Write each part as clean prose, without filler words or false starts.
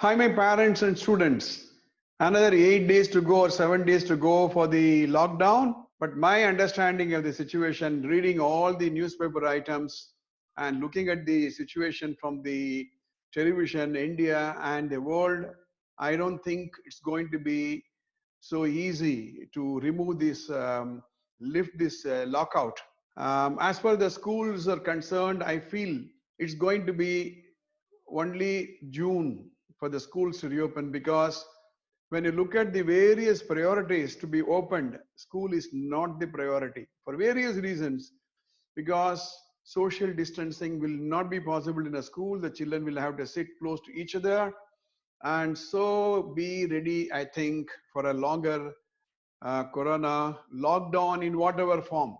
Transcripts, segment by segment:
Hi, my parents and students. Another 8 days to go or 7 days to go for the lockdown. But my understanding of the situation, reading all the newspaper items and looking at the situation from the television, India and the world, I don't think it's going to be so easy to remove this, lift this lockout. As far as the schools are concerned, I feel it's going to be only June for the schools to reopen, because when you look at the various priorities to be opened, school is not the priority for various reasons. Because social distancing will not be possible in a school, the children will have to sit close to each other, and so be ready, I think, for a longer corona lockdown in whatever form.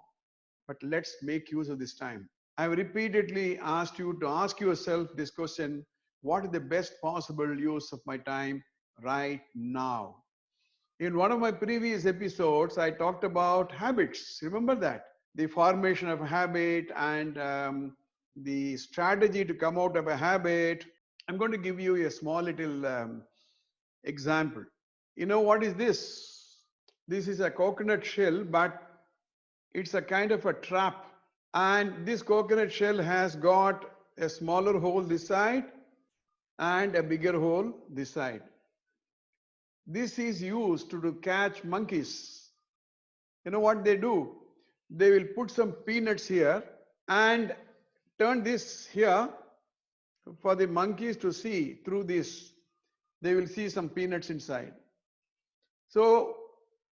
But let's make use of this time. I've repeatedly asked you to ask yourself this question: what is the best possible use of my time right now? In one of my previous episodes, I talked about habits. Remember that? The formation of a habit and the strategy to come out of a habit. I'm going to give you a small little example. You know what is this? This is a coconut shell, but it's a kind of a trap. And this coconut shell has got a smaller hole this side and a bigger hole this side. This is used to catch monkeys. You know what they do? They will put some peanuts here and turn this here for the monkeys to see through this. They will see some peanuts inside. So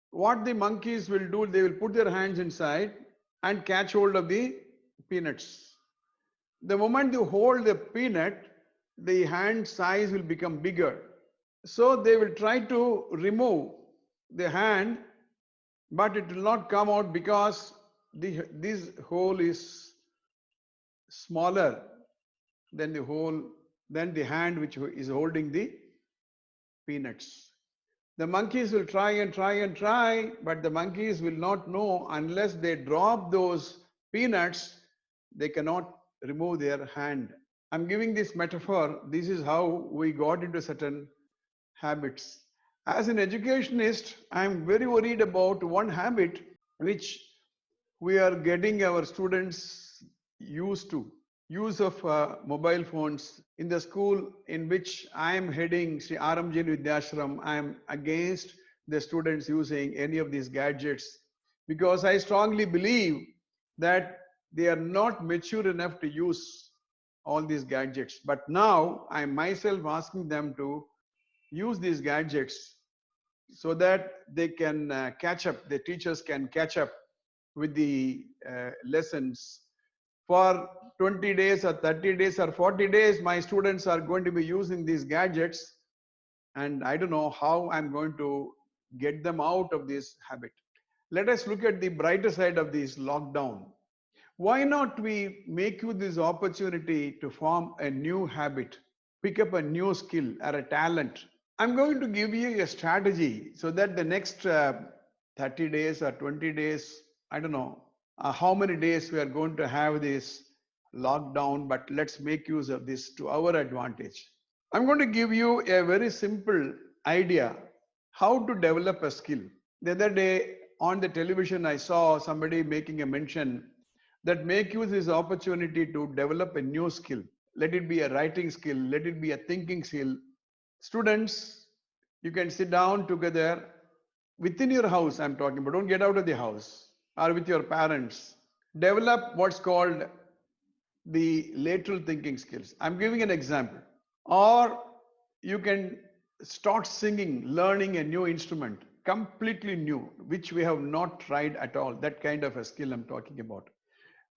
what the monkeys will do, they will put their hands inside and catch hold of the peanuts. The moment you hold the peanut, the hand size will become bigger. So they will try to remove the hand, but it will not come out because this hole is smaller than the hand which is holding the peanuts. The monkeys will try and try and try, but the monkeys will not know unless they drop those peanuts, they cannot remove their hand. I'm giving this metaphor. This is how we got into certain habits. As an educationist, I'm very worried about one habit which we are getting our students used to: use of mobile phones. In the school in which I am heading, Sri Aramjin Vidyashram, I am against the students using any of these gadgets, because I strongly believe that they are not mature enough to use all these gadgets. But now I am myself asking them to use these gadgets so that they can catch up, the teachers can catch up with the lessons. For 20 days or 30 days or 40 days, my students are going to be using these gadgets, and I don't know how I'm going to get them out of this habit. Let us look at the brighter side of this lockdown. Why not we make use this opportunity to form a new habit, pick up a new skill or a talent? I'm going to give you a strategy so that the next 30 days or 20 days, I don't know how many days we are going to have this lockdown, but let's make use of this to our advantage. I'm going to give you a very simple idea how to develop a skill. The other day on the television, I saw somebody making a mention that make use this opportunity to develop a new skill. Let it be a writing skill, let it be a thinking skill. Students, you can sit down together within your house, I'm talking about, don't get out of the house, or with your parents. Develop what's called the lateral thinking skills. I'm giving an example. Or you can start singing, learning a new instrument, completely new, which we have not tried at all. That kind of a skill I'm talking about.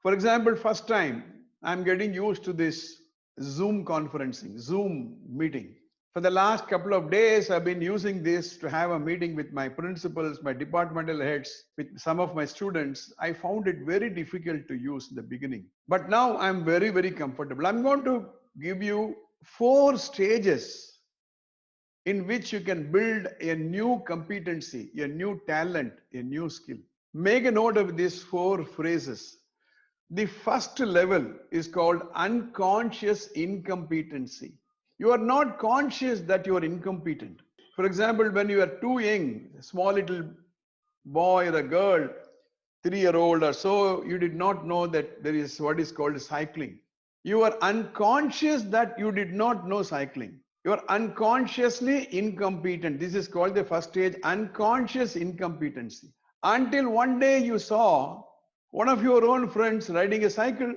For example, first time I'm getting used to this Zoom conferencing, Zoom meeting. For the last couple of days, I've been using this to have a meeting with my principals, my departmental heads, with some of my students. I found it very difficult to use in the beginning. But now I'm very, very comfortable. I'm going to give you 4 stages in which you can build a new competency, a new talent, a new skill. Make a note of these 4 phrases. The first level is called unconscious incompetency. You are not conscious that you are incompetent. For example, when you are too young, a small little boy or a girl, 3-year-old or so, you did not know that there is what is called cycling. You are unconscious that you did not know cycling. You are unconsciously incompetent. This is called the first stage, unconscious incompetency. Until one day you saw one of your own friends riding a cycle,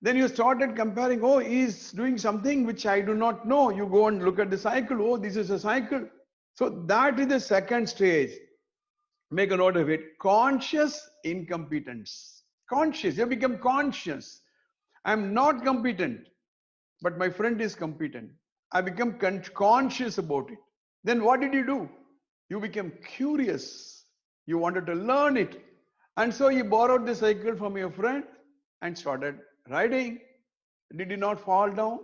then you started comparing, oh, he's doing something which I do not know. You go and look at the cycle, oh, this is a cycle. So that is the second stage. Make a note of it. Conscious incompetence. Conscious, you become conscious. I'm not competent, but my friend is competent. I become conscious about it. Then what did you do? You became curious. You wanted to learn it. And so you borrowed the cycle from your friend and started riding. Did you not fall down?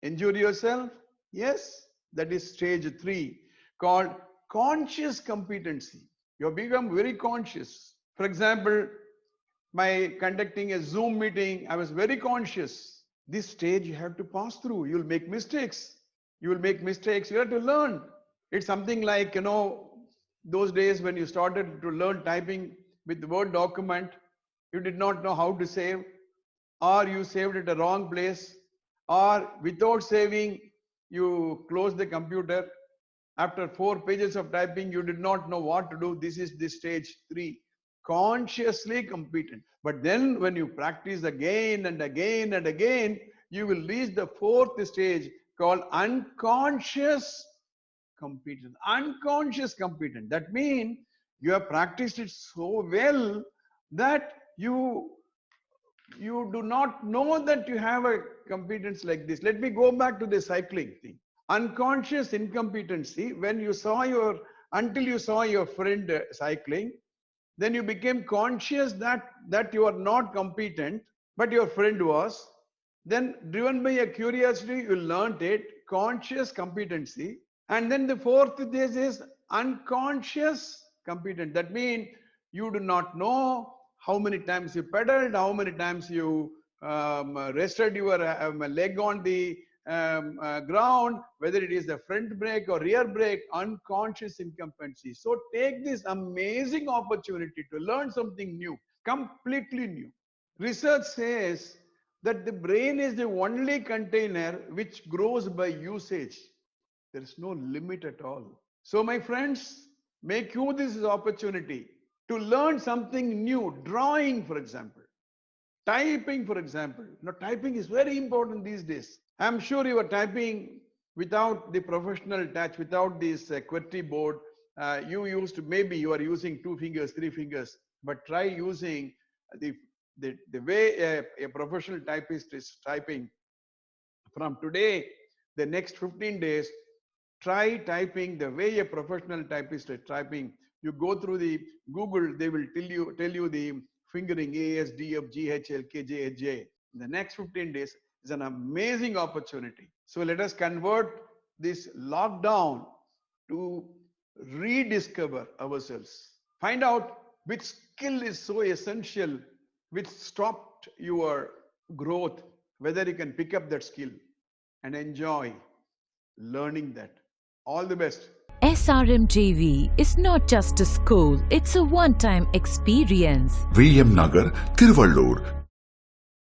Injure yourself? Yes, that is stage 3, called conscious competency. You become very conscious. For example, by conducting a Zoom meeting, I was very conscious. This stage you have to pass through. You'll make mistakes. You will make mistakes. You have to learn. It's something like, those days when you started to learn typing with the Word document, you did not know how to save, or you saved at the wrong place, or without saving, you closed the computer. After 4 pages of typing, you did not know what to do. This is the stage 3, consciously competent. But then when you practice again and again and again, you will reach the 4th stage called unconscious competent. Unconscious competent. That means you have practiced it so well that you do not know that you have a competence like this. Let me go back to the cycling thing. Unconscious incompetency, when you saw until you saw your friend cycling, then you became conscious that you are not competent, but your friend was. Then driven by a curiosity, you learned it, conscious competency. And then the 4th stage is unconscious competent. That means you do not know how many times you pedaled, how many times you rested your leg on the ground, whether it is the front brake or rear brake. Unconscious incompetency. So take this amazing opportunity to learn something new, completely new. Research says that the brain is the only container which grows by usage. There is no limit at all. So my friends, make use this opportunity to learn something new. Drawing, for example. Typing, for example. Typing is very important these days. I'm sure you are typing without the professional touch, without this QWERTY board. Maybe you are using 2 fingers, 3 fingers, but try using the way a professional typist is typing. From today, the next 15 days, try typing the way a professional typist is typing. You go through the Google, they will tell you the fingering A, S, D, F, G, H, L, K, J, H, J. In the next 15 days is an amazing opportunity. So let us convert this lockdown to rediscover ourselves. Find out which skill is so essential, which stopped your growth, whether you can pick up that skill and enjoy learning that. All the best. SRMJV is not just a school, it's a one-time experience. VM Nagar, Tiruvallur,